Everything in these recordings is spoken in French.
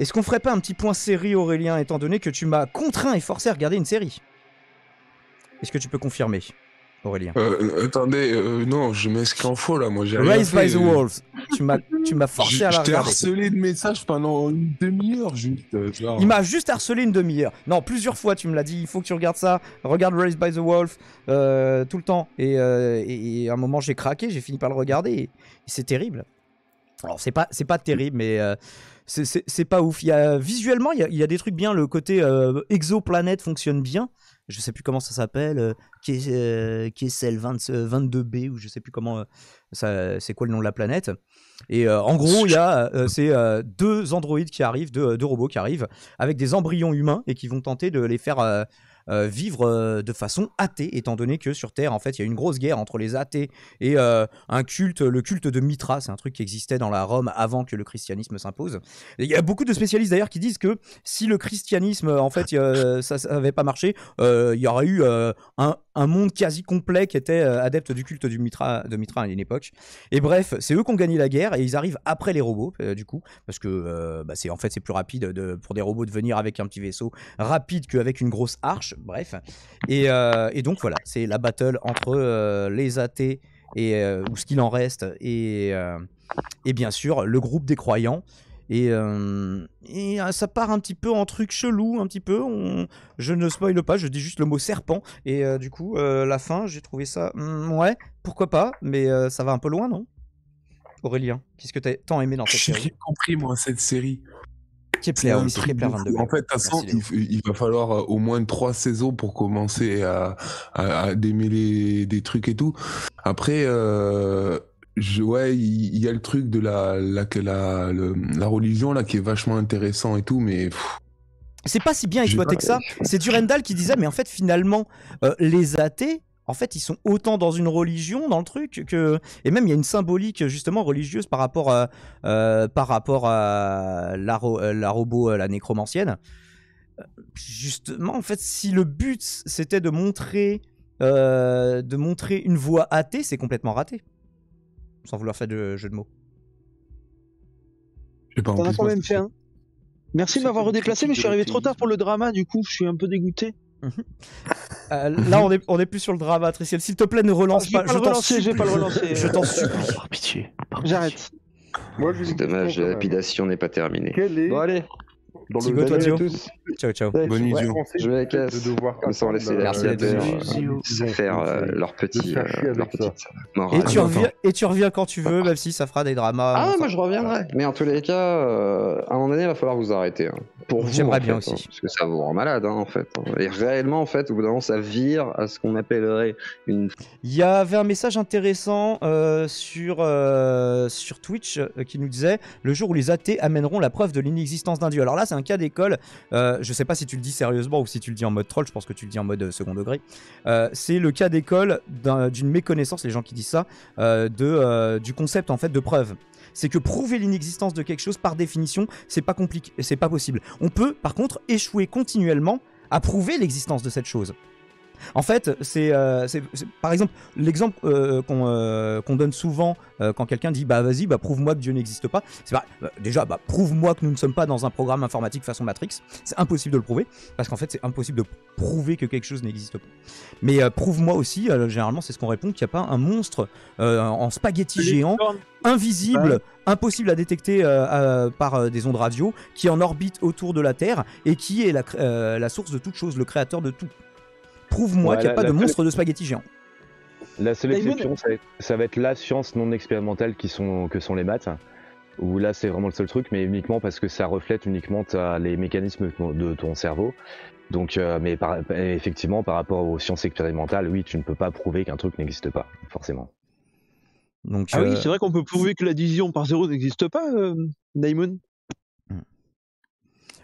Est-ce qu'on ferait pas un petit point série, Aurélien, étant donné que tu m'as contraint et forcé à regarder une série? Est-ce que tu peux confirmer, Aurélien? Attendez, non, je m'inscris en faux là, moi j'ai rien Rise fait. by the Wolves. Tu m'as forcé à la Je t'ai regarder. harcelé de messages pendant une demi-heure juste. Il m'a juste harcelé une demi-heure. Non, plusieurs fois tu me l'as dit, il faut que tu regardes ça. Regarde Raised by the Wolf tout le temps. Et à un moment j'ai craqué, j'ai fini par le regarder. Et c'est terrible. Alors c'est pas terrible, mais c'est pas ouf. Visuellement, il y a des trucs bien. Le côté exoplanète fonctionne bien. Je sais plus comment ça s'appelle. KSL 22B ou je sais plus comment. C'est quoi le nom de la planète. Et en gros, il y a deux androïdes qui arrivent, deux robots qui arrivent avec des embryons humains et qui vont tenter de les faire vivre de façon athée, étant donné que sur Terre, en fait, il y a une grosse guerre entre les athées et un culte, le culte de Mithra. C'est un truc qui existait dans la Rome avant que le christianisme s'impose. Il y a beaucoup de spécialistes d'ailleurs qui disent que si le christianisme, en fait, ça n'avait pas marché, il y aurait eu un monde quasi complet qui était adepte du culte de Mithra à une époque. Et bref, c'est eux qui ont gagné la guerre et ils arrivent après les robots, du coup, parce que c'est plus rapide pour des robots de venir avec un petit vaisseau rapide qu'avec une grosse arche. Bref, et donc voilà, c'est la battle entre les athées ou ce qu'il en reste et bien sûr le groupe des croyants. Et ça part un petit peu en truc chelou, un petit peu. Je ne spoile pas, je dis juste le mot serpent. Et du coup, la fin, j'ai trouvé ça. Ouais, pourquoi pas, mais ça va un peu loin, non, Aurélien? Qu'est-ce que t'as tant aimé dans cette série? J'ai compris, moi, cette série. Kepler, oui, c'est Kepler 22. En fait, de toute façon, il va falloir au moins 3 saisons pour commencer à démêler des trucs et tout. Après, ouais, il y a le truc de la religion là qui est vachement intéressant et tout, mais c'est pas si bien exploité que ça. C'est Durandal qui disait, mais en fait, finalement, les athées, en fait, ils sont autant dans une religion, dans le truc, et même il y a une symbolique justement religieuse par rapport à la robot, la nécromancienne. Justement, en fait, si le but c'était de montrer une voie athée, c'est complètement raté. Sans vouloir faire de jeu de mots. T'en as quand même fait un. Merci de m'avoir redéplacé, mais je suis arrivé trop tard pour le drama, du coup, je suis un peu dégoûté. Là, on est plus sur le drama, Tricia. S'il te plaît, ne relance pas. Je vais pas le relancer. Je t'en supplie. Par pitié. J'arrête. C'est dommage, la lapidation n'est pas terminée. Bon, allez. Thibaut, toi, Thio. Ciao, ciao. Bonne idiot. Je me casse. Comme ça, on laisse les navigateurs faire leur petite morale. Et tu reviens quand tu veux, même si ça fera des dramas. Ah, moi je reviendrai. Mais en tous les cas, à un moment donné, il va falloir vous arrêter. Hein. Pour vous, j'aimerais bien fait, aussi. Parce que ça vous rend malade, en fait. Et réellement, en fait, au bout d'un moment, ça vire à ce qu'on appellerait une... Il y avait un message intéressant sur Twitch qui nous disait « Le jour où les athées amèneront la preuve de l'inexistence d'un dieu ». Alors là, c'est un cas d'école. Je sais pas si tu le dis sérieusement ou si tu le dis en mode troll. Je pense que tu le dis en mode second degré. C'est le cas d'école d'une méconnaissance, les gens qui disent ça, du concept en fait de preuve. C'est que prouver l'inexistence de quelque chose, par définition, c'est pas compliqué, c'est pas possible. On peut, par contre, échouer continuellement à prouver l'existence de cette chose. En fait, c'est par exemple l'exemple qu'on donne souvent quand quelqu'un dit bah vas-y, bah prouve-moi que Dieu n'existe pas. C'est déjà prouve-moi que nous ne sommes pas dans un programme informatique façon Matrix. C'est impossible de le prouver parce qu'en fait c'est impossible de prouver que quelque chose n'existe pas. Mais prouve-moi aussi, généralement c'est ce qu'on répond, qu'il n'y a pas un monstre en spaghetti géant, invisible, impossible à détecter par des ondes radio, qui est en orbite autour de la Terre et qui est la source de toute chose, le créateur de tout. Prouve-moi qu'il n'y a pas de monstre de spaghetti géant. La seule exception, ça va être la science non expérimentale que sont les maths, où là c'est vraiment le seul truc, mais uniquement parce que ça reflète uniquement les mécanismes de ton cerveau. Donc, mais effectivement, par rapport aux sciences expérimentales, oui, tu ne peux pas prouver qu'un truc n'existe pas, forcément. Donc, oui, c'est vrai qu'on peut prouver que la division par zéro n'existe pas, Daimon.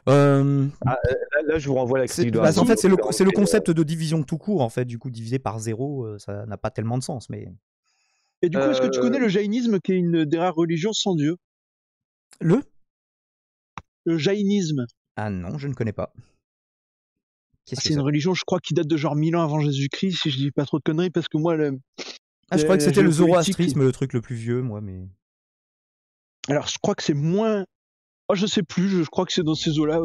Là, je vous renvoie à la critique de en fait, c'est le concept de division tout court. En fait, du coup, diviser par zéro, ça n'a pas tellement de sens. Mais... Et du coup, est-ce que tu connais le jaïnisme, qui est une des rares religions sans Dieu? Le jaïnisme. Ah non, je ne connais pas. C'est une religion, je crois, qui date de genre 1000 ans avant Jésus-Christ, si je dis pas trop de conneries, parce que moi... je crois que c'était le zoroastrisme, le truc le plus vieux, moi, mais... Alors, je crois que c'est moins Oh, je sais plus, je crois que c'est dans ces eaux-là.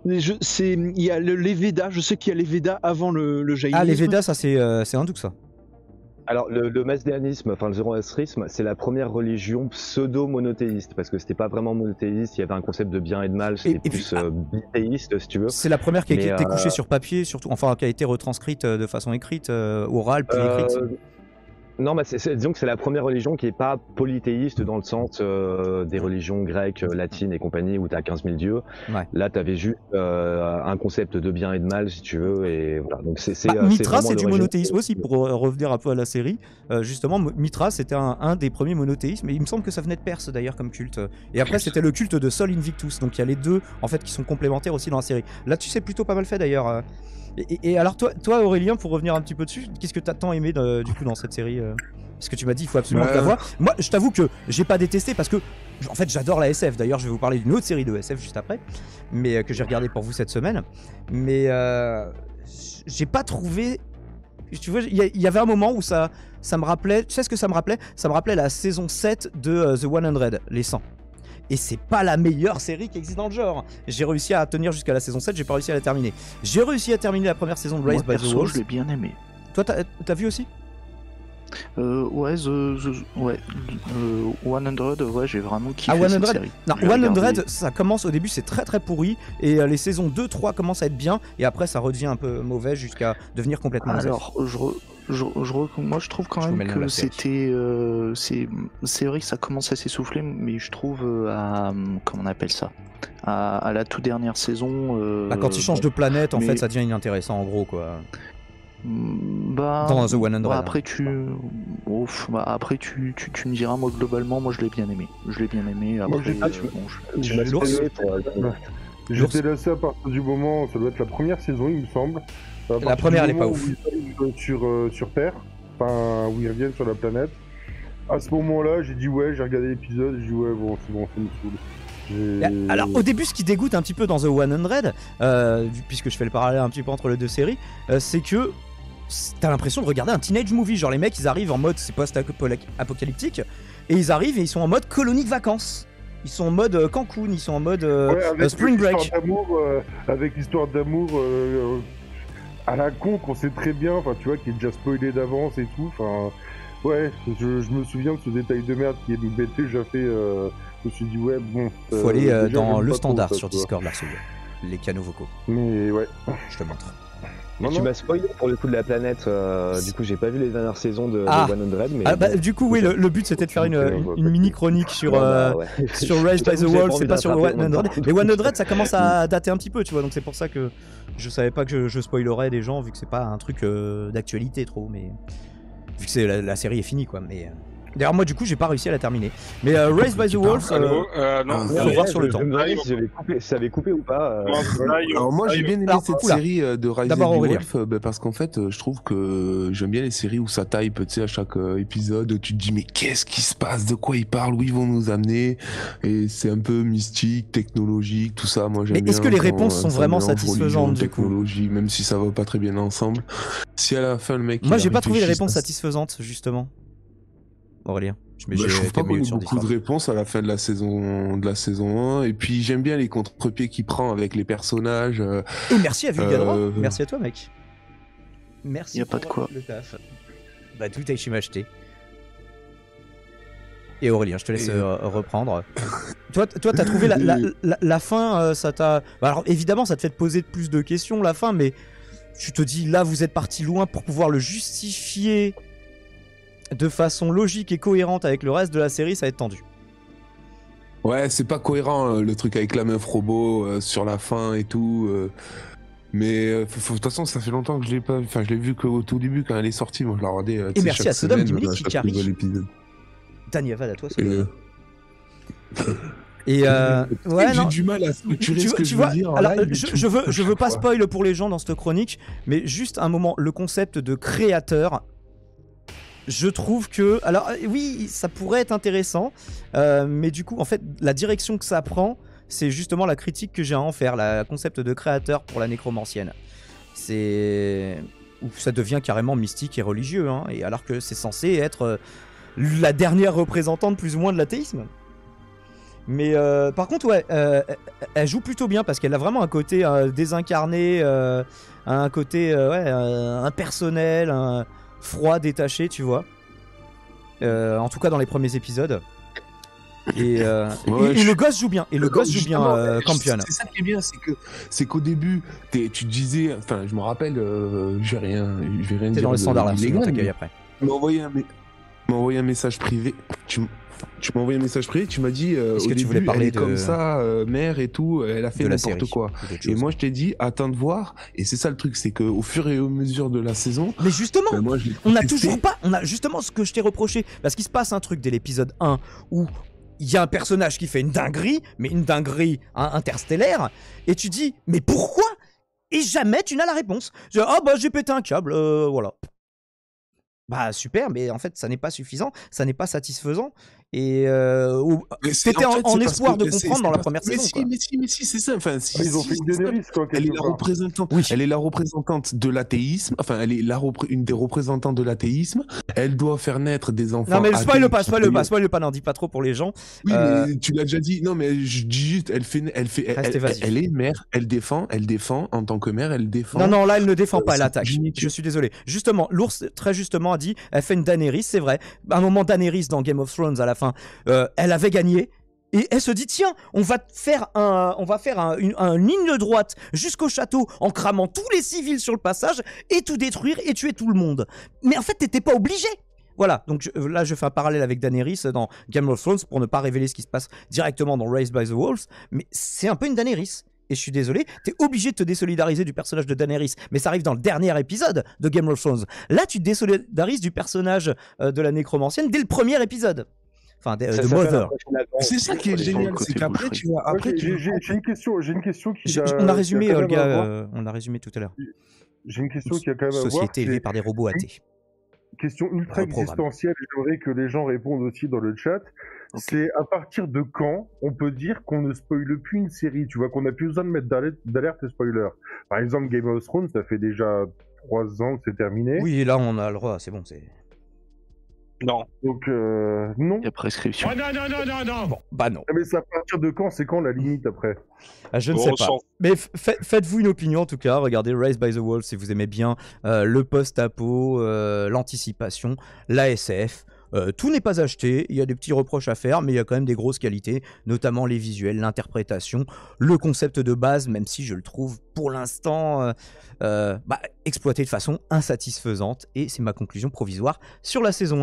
Il y a les Védas, je sais qu'il y a les Védas avant le jaïnisme. Ah, les Védas, ça c'est hindouk ça. Alors le masdéanisme, enfin le zoroastrisme, c'est la première religion pseudo-monothéiste, parce que c'était pas vraiment monothéiste, il y avait un concept de bien et de mal, c'était plus bithéiste si tu veux. C'est la première qui a été couchée sur papier, surtout, enfin qui a été retranscrite de façon écrite, orale, puis écrite. Non, mais disons que c'est la première religion qui n'est pas polythéiste dans le sens des religions grecques, latines et compagnie où tu as 15 000 dieux. Ouais. Là, tu avais juste un concept de bien et de mal, si tu veux. Et voilà. Donc, Mithra, c'est du monothéisme aussi, pour revenir un peu à la série. Justement, Mithra, c'était un des premiers monothéismes. Et il me semble que ça venait de Perse d'ailleurs comme culte. Et après, c'était le culte de Sol Invictus. Donc il y a les deux en fait, qui sont complémentaires aussi dans la série. Là, tu sais, plutôt pas mal fait d'ailleurs. Et alors toi Aurélien, pour revenir un petit peu dessus, qu'est-ce que t'as tant aimé du coup dans cette série Parce que tu m'as dit il faut absolument que tu la vois. Moi je t'avoue que j'ai pas détesté parce que en fait j'adore la SF. D'ailleurs je vais vous parler d'une autre série de SF juste après, mais que j'ai regardé pour vous cette semaine. Mais j'ai pas trouvé... Tu vois, il y avait un moment où ça me rappelait... Tu sais ce que ça me rappelait? Ça me rappelait la saison 7 de The 100, les 100. Et c'est pas la meilleure série qui existe dans le genre. J'ai réussi à tenir jusqu'à la saison 7, j'ai pas réussi à la terminer. J'ai réussi à terminer la première saison de Raised by the Wolves. Je l'ai bien aimé. Toi, t'as vu aussi? Ouais, 100, ouais, j'ai vraiment kiffé cette série. Non, 100, ça commence au début, c'est très très pourri, et les saisons 2, 3 commencent à être bien, et après ça redevient un peu mauvais jusqu'à devenir complètement mauvais. Alors, moi je trouve quand même que c'était... c'est vrai que ça commence à s'essouffler, mais je trouve comment on appelle ça, à la toute dernière saison... quand ils changent de planète, en fait, ça devient inintéressant en gros, quoi. Dans The 100. Après tu me diras, moi globalement, moi je l'ai bien aimé. Après, j'étais lassé à partir du moment, ça doit être la première saison il me semble. La première elle est pas ouf. Sur Terre, enfin où ils reviennent sur la planète. À ce moment-là, j'ai dit ouais, j'ai regardé l'épisode, j'ai dit ouais bon c'est bon, ça me saoule. Alors au début ce qui dégoûte un petit peu dans The 100, puisque je fais le parallèle un petit peu entre les deux séries, c'est que t'as l'impression de regarder un teenage movie, genre les mecs ils arrivent en mode c'est post-apocalyptique et ils arrivent et ils sont en mode colonie de vacances. Ils sont en mode Cancun, ils sont en mode Spring Break. Avec l'histoire d'amour à la con qu'on sait très bien, enfin tu vois, qui est déjà spoilé d'avance et tout, enfin ouais, je me souviens de ce détail de merde qui est bêté, j'ai fait, je me suis dit ouais bon. Faut aller dans le standard trop, sur Discord, Larceau, les canaux vocaux. Mais ouais. Je te montre. Tu m'as spoilé pour le coup de la planète, du coup j'ai pas vu les dernières saisons de 100, mais... du coup oui, le but c'était de faire une mini-chronique sur Raised by the Wolves, c'est pas sur 100. Mais 100 ça commence à dater un petit peu, tu vois, donc c'est pour ça que je savais pas que je spoilerais des gens, vu que c'est pas un truc d'actualité trop, mais... Vu que la série est finie, quoi, mais... D'ailleurs, moi, du coup, j'ai pas réussi à la terminer. Mais Raised by the Wolves, non, faut voir sur le temps. Si ça avait coupé ou pas. Alors, moi, j'ai bien aimé cette série de Raised by the Wolves, parce qu'en fait, je trouve que j'aime bien les séries où ça type, tu sais, à chaque épisode, tu te dis, mais qu'est-ce qui se passe, de quoi ils parlent, où ils vont nous amener, et c'est un peu mystique, technologique, tout ça. Moi, j'aime bien. Mais est-ce que les réponses sont vraiment satisfaisantes, du coup? Technologie, même si ça va pas très bien ensemble. Si à la fin, le mec. Moi, j'ai pas trouvé les réponses satisfaisantes, justement. Aurélien, je trouve pas qu'on ait beaucoup de réponses à la fin de la saison 1, et puis j'aime bien les contre-pieds qu'il prend avec les personnages. Et merci à Vulgadra, merci à toi mec. Merci. Y a pas de quoi. Le taf. Bah tout a m'a acheté. Et Aurélien, je te laisse reprendre. Toi t'as trouvé la fin, ça t'a... Bah, alors évidemment ça te fait te poser plus de questions la fin, mais tu te dis là vous êtes parti loin pour pouvoir le justifier de façon logique et cohérente avec le reste de la série, ça va être tendu. Ouais, c'est pas cohérent le truc avec la meuf robot sur la fin et tout. Mais de toute façon, ça fait longtemps que je l'ai pas vu. Enfin, je l'ai vu qu'au tout début quand elle est sortie. Moi, je la regardais. Et merci à Sodom Gimli qui carry. Daniel, à toi. Et ouais, j'ai du mal à structurer ce que je veux dire. Alors, je veux pas spoil pour les gens dans cette chronique, mais juste un moment, le concept de créateur. Je trouve que... Alors oui, ça pourrait être intéressant, mais du coup, en fait, la direction que ça prend, c'est justement la critique que j'ai à en faire, le concept de créateur pour la nécromancienne. C'est... où ça devient carrément mystique et religieux, hein, et alors que c'est censé être la dernière représentante plus ou moins de l'athéisme. Mais par contre, ouais, elle joue plutôt bien parce qu'elle a vraiment un côté désincarné, un côté impersonnel, froid, détaché, tu vois. En tout cas dans les premiers épisodes. Et le gosse joue bien. Et le gosse joue bien, Campion. C'est ça qui est bien, c'est qu'au début, tu te disais, enfin, je me rappelle, je vais rien dire. T'es dans le standard là, sinon on t'accueille après. Tu m'as envoyé un message privé. Tu m'as envoyé un message privé, tu m'as dit est-ce que tu voulais parler de comme ça, mère et tout, elle a fait n'importe quoi. Et moi je t'ai dit attends de voir, et c'est ça le truc, c'est qu'au fur et à mesure de la saison. Mais justement, on a toujours pas, on a justement ce que je t'ai reproché, parce qu'il se passe un truc dès l'épisode 1 où il y a un personnage qui fait une dinguerie, mais une dinguerie interstellaire, et tu dis mais pourquoi? Et jamais tu n'as la réponse. J'ai pété un câble, voilà. Bah super, mais en fait ça n'est pas suffisant, ça n'est pas satisfaisant. Et c'était en espoir de comprendre dans la première saison. Mais si, c'est ça. Enfin, ils ont fait une Daenerys, quoi. Elle est la représentante. Oui. Elle est la représentante de l'athéisme. Enfin, elle est une des représentantes de l'athéisme. Elle doit faire naître des enfants. Non mais spoil pas, n'en dis pas trop pour les gens. Oui, mais tu l'as déjà dit. Non mais je dis juste, elle est mère. Elle défend en tant que mère. Elle défend. Non, là elle ne défend pas, elle attaque. Je suis désolé. Justement, l'ours très justement a dit, elle fait une Daenerys, c'est vrai. À un moment Daenerys dans Game of Thrones à la fin. Elle avait gagné et elle se dit tiens on va faire une ligne droite jusqu'au château en cramant tous les civils sur le passage et tout détruire et tuer tout le monde. Mais en fait t'étais pas obligé. Voilà, donc là je fais un parallèle avec Daenerys dans Game of Thrones pour ne pas révéler ce qui se passe directement dans Raised by the Wolves, mais c'est un peu une Daenerys. Et je suis désolé, t'es obligé de te désolidariser du personnage de Daenerys, mais ça arrive dans le dernier épisode de Game of Thrones. Là, tu te désolidarises du personnage de la nécromancienne dès le premier épisode. Enfin, de Mother. C'est ça qui est génial, c'est qu'après tu vois. Après, j'ai une question qui. On a résumé, Olga. On a résumé tout à l'heure. J'ai une question qui a quand même à voir. Société élevée par des robots athées. Question ultra existentielle. J'aimerais que les gens répondent aussi dans le chat. C'est à partir de quand on peut dire qu'on ne spoile plus une série, tu vois, qu'on n'a plus besoin de mettre d'alerte spoiler. Par exemple, Game of Thrones, ça fait déjà 3 ans que c'est terminé. Oui, là on a le droit, c'est bon, c'est. Non. Donc, non. Il y a prescription. Oh, non. Bon, bah non. Mais c'est à partir de quand? C'est quand la limite après? Je ne sais pas. Mais faites-vous une opinion en tout cas. Regardez Raised by the Wolves si vous aimez bien le post-apo, l'anticipation, la SF. Tout n'est pas acheté, il y a des petits reproches à faire, mais il y a quand même des grosses qualités, notamment les visuels, l'interprétation, le concept de base, même si je le trouve pour l'instant exploité de façon insatisfaisante. Et c'est ma conclusion provisoire sur la saison 1.